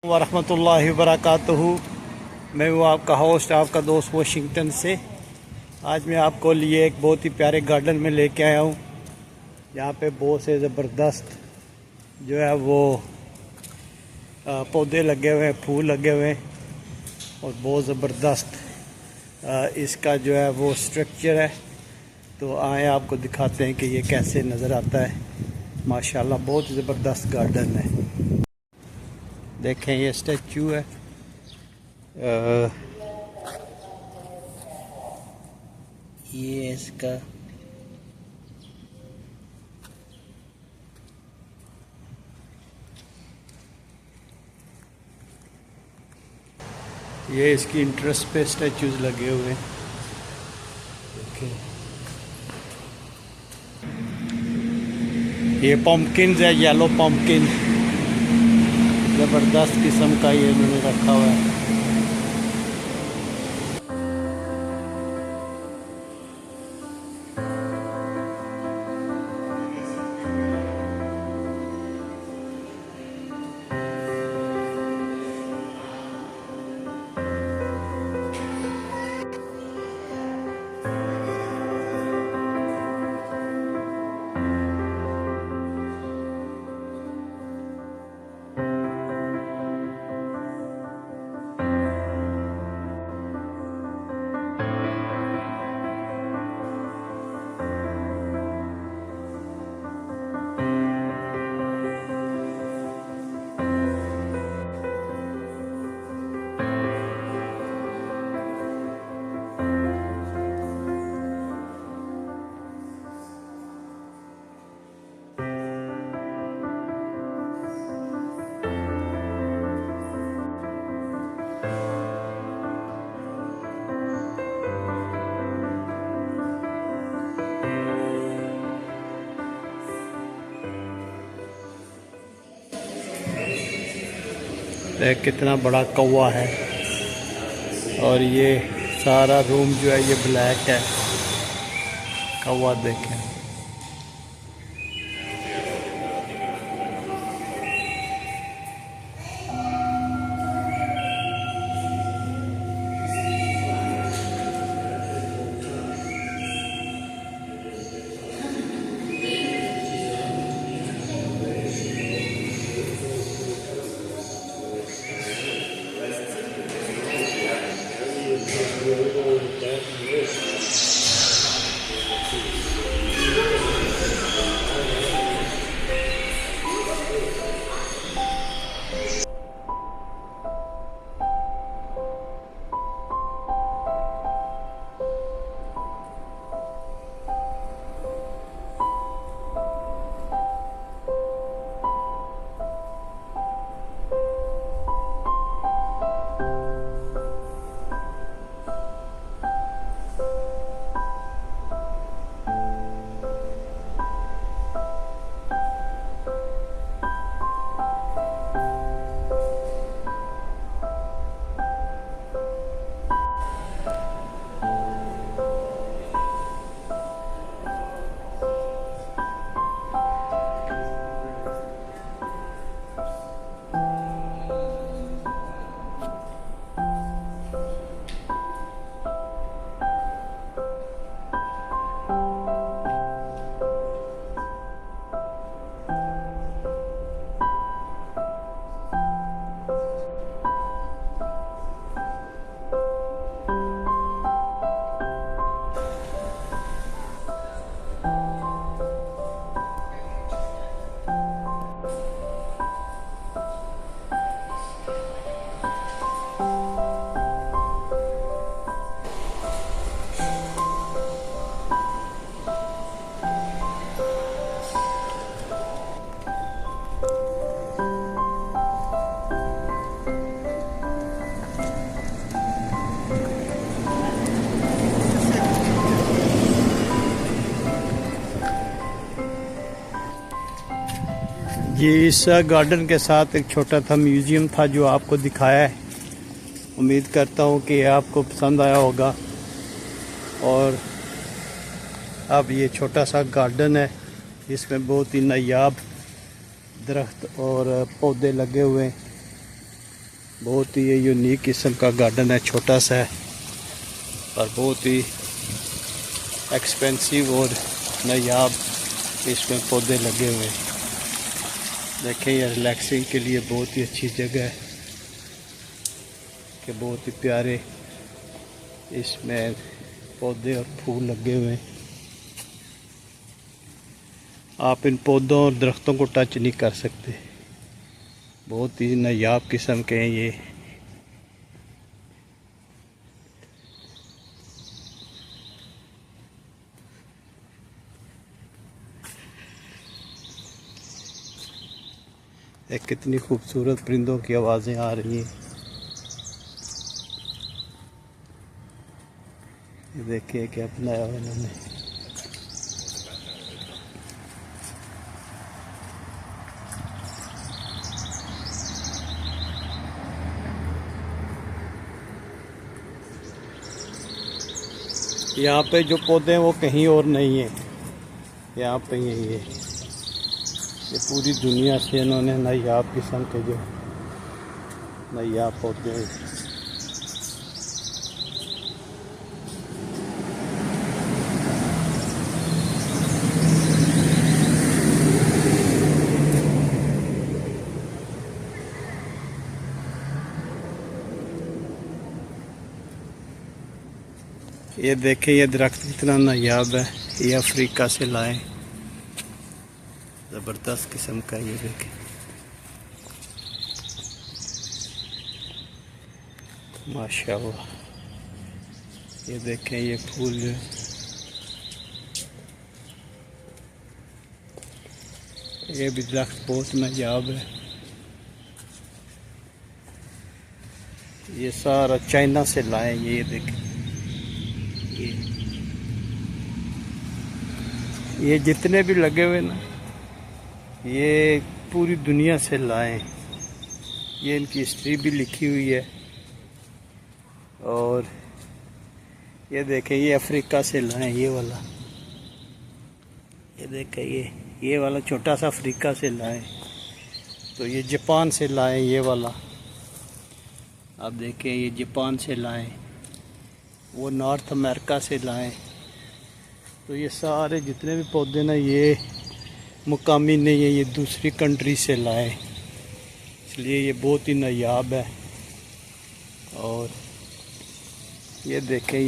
वरहमतुल्लाहि वबरकातुहू। मैं हूँ आपका होस्ट, आपका दोस्त वाशिंगटन से। आज मैं आपको लिए एक बहुत ही प्यारे गार्डन में लेके आया हूँ। यहाँ पे बहुत से ज़बरदस्त जो है वो पौधे लगे हुए हैं, फूल लगे हुए हैं और बहुत ज़बरदस्त इसका जो है वो स्ट्रक्चर है। तो आए आपको दिखाते हैं कि ये कैसे नज़र आता है। माशाल्लाह बहुत ज़बरदस्त गार्डन है। देखें ये स्टैचू है, ये इसका ये इसकी इंटरेस्ट पे स्टैचूज लगे हुए हैं। ये पम्पकिन है, येलो पम्पकिन, ज़बरदस्त किस्म का ये इन्होंने रखा हुआ है। कितना बड़ा कौवा है और ये सारा रूम जो है ये ब्लैक है। कौवा देखें। ये इस गार्डन के साथ एक छोटा सा म्यूज़ियम था जो आपको दिखाया है। उम्मीद करता हूँ कि आपको पसंद आया होगा। और अब ये छोटा सा गार्डन है, इसमें बहुत ही नायाब दरख्त और पौधे लगे हुए हैं। बहुत ही ये यूनिक किस्म का गार्डन है, छोटा सा है और बहुत ही एक्सपेंसिव और नायाब इसमें पौधे लगे हुए हैं। देखें, ये रिलैक्सिंग के लिए बहुत ही अच्छी जगह है कि बहुत ही प्यारे इसमें पौधे और फूल लगे हुए हैं। आप इन पौधों और दरख्तों को टच नहीं कर सकते, बहुत ही नायाब किस्म के हैं ये। एक कितनी खूबसूरत परिंदों की आवाज़ें आ रही हैं। ये देखिए क्या बनाया हुआ इन्होंने। यहाँ पे जो पौधे हैं वो कहीं और नहीं है, यहाँ पे यही है। ये पूरी दुनिया से इन्होंने नायाब किस्म के जो नायाब पौधे हैं। ये देखें, ये दरख्त कितना नायाब है। ये अफ्रीका से लाए, ज़बरदस्त किस्म का। ये देखें, माशाअल्लाह। ये देखें, ये फूल जो ये भी दरख्त बहुत नायाब है। ये सारा चाइना से लाए। ये देखें, ये जितने भी लगे हुए ना, ये पूरी दुनिया से लाए। ये इनकी हिस्ट्री भी लिखी हुई है। और ये देखें, ये अफ्रीका से लाए। ये वाला, ये देखें, ये वाला छोटा सा अफ्रीका से लाए। तो ये जापान से लाए। ये वाला आप देखें, ये जापान से लाए। वो नॉर्थ अमेरिका से लाए। तो ये सारे जितने भी पौधे ना, ये मुकामी नहीं है, ये दूसरी कंट्री से लाए, इसलिए ये बहुत ही नायाब है। और ये देखें,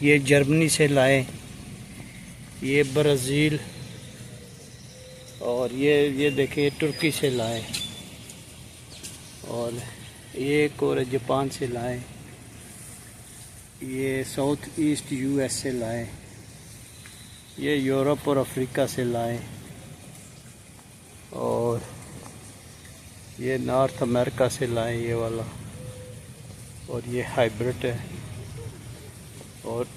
ये जर्मनी से लाए। ये ब्राज़ील, और ये देखें, ये तुर्की से लाए। और ये एक और जापान से लाए। ये साउथ ईस्ट यूएस से लाए। ये यूरोप और अफ्रीका से लाए। और ये नॉर्थ अमेरिका से लाए, ये वाला। और ये हाइब्रिड है। और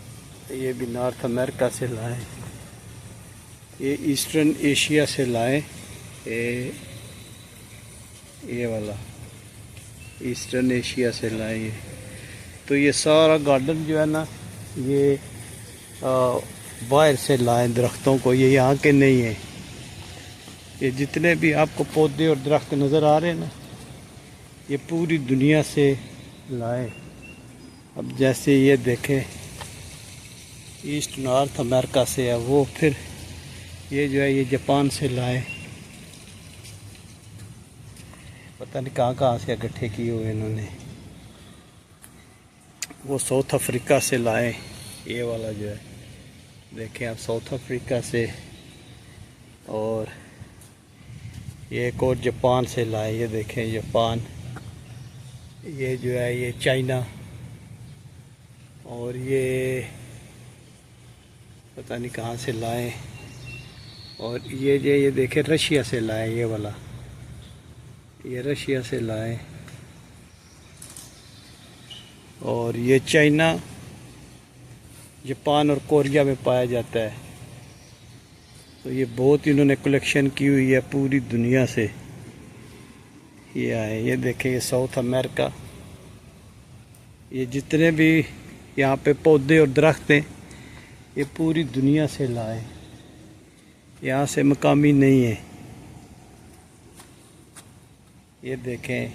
ये भी नॉर्थ अमेरिका से लाए। ये ईस्टर्न एशिया से लाए। ये वाला ईस्टर्न एशिया से लाए ये। तो ये सारा गार्डन जो है ना, ये बाहर से लाए दरख्तों को, ये यहाँ के नहीं है। ये जितने भी आपको पौधे और दरख्त नज़र आ रहे हैं ना, ये पूरी दुनिया से लाए। अब जैसे ये देखें, ईस्ट नॉर्थ अमेरिका से है वो, फिर ये जो है ये जापान से लाए। पता नहीं कहाँ कहाँ से इकट्ठे किए हुए इन्होंने। वो साउथ अफ्रीका से लाए। ये वाला जो है देखें आप, साउथ अफ्रीका से। और ये एक और जापान से लाए। ये देखें, जापान। ये जो है ये चाइना। और ये पता नहीं कहाँ से लाए। और ये देखें, रशिया से लाए। ये वाला, ये रशिया से लाए। और ये चाइना, जापान और कोरिया में पाया जाता है। तो ये बहुत इन्होंने कलेक्शन की हुई है पूरी दुनिया से। ये आए, ये देखें, ये साउथ अमेरिका। ये जितने भी यहाँ पे पौधे और दरख्त हैं, ये पूरी दुनिया से लाए, यहाँ से मकामी नहीं है। ये देखें,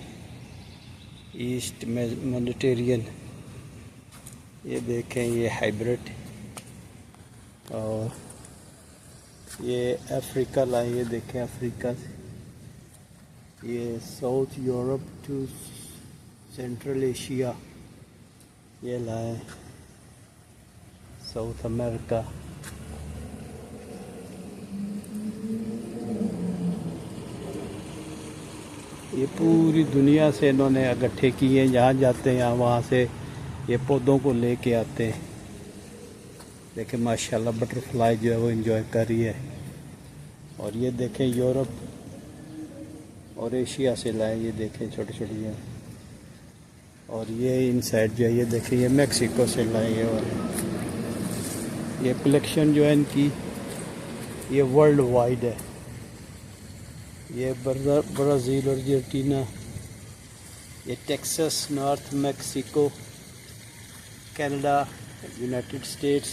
ईस्ट मेडिटेरियन। ये देखें, ये हाइब्रिड। और ये अफ्रीका लाए, ये देखें अफ्रीका से, ये south Europe to central Asia ये लाए, साउथ अमेरिका। ये पूरी दुनिया से इन्होंने इकट्ठे किए हैं, जहाँ जाते हैं यहाँ वहाँ से ये पौधों को लेके आते हैं। देखें माशाल्लाह बटरफ्लाई जो है वो एंजॉय कर रही है। और ये देखें यूरोप और एशिया से लाए, ये देखें छोटे छोटे हैं। और ये इन साइड जो है ये देखें, ये मैक्सिको से लाए हैं। और ये कलेक्शन जो है इनकी ये वर्ल्ड वाइड है। ये ब्राज़ील, अर्जेंटीना, ये Texas, north Mexico, Canada, United states,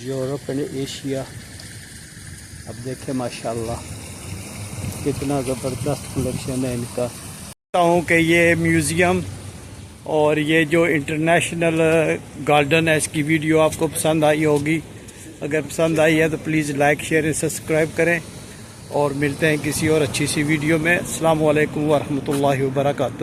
Europe and Asia. अब देखें माशाल्लाह कितना ज़बरदस्त कलेक्शन है इनका। कहता हूँ कि ये म्यूज़ियम और ये जो इंटरनेशनल गार्डन है, इसकी वीडियो आपको पसंद आई होगी। अगर पसंद आई है तो please like share and subscribe करें। और मिलते हैं किसी और अच्छी सी वीडियो में। अस्सलामु अलैकुम वरहमतुल्लाहि वबरकातुहू।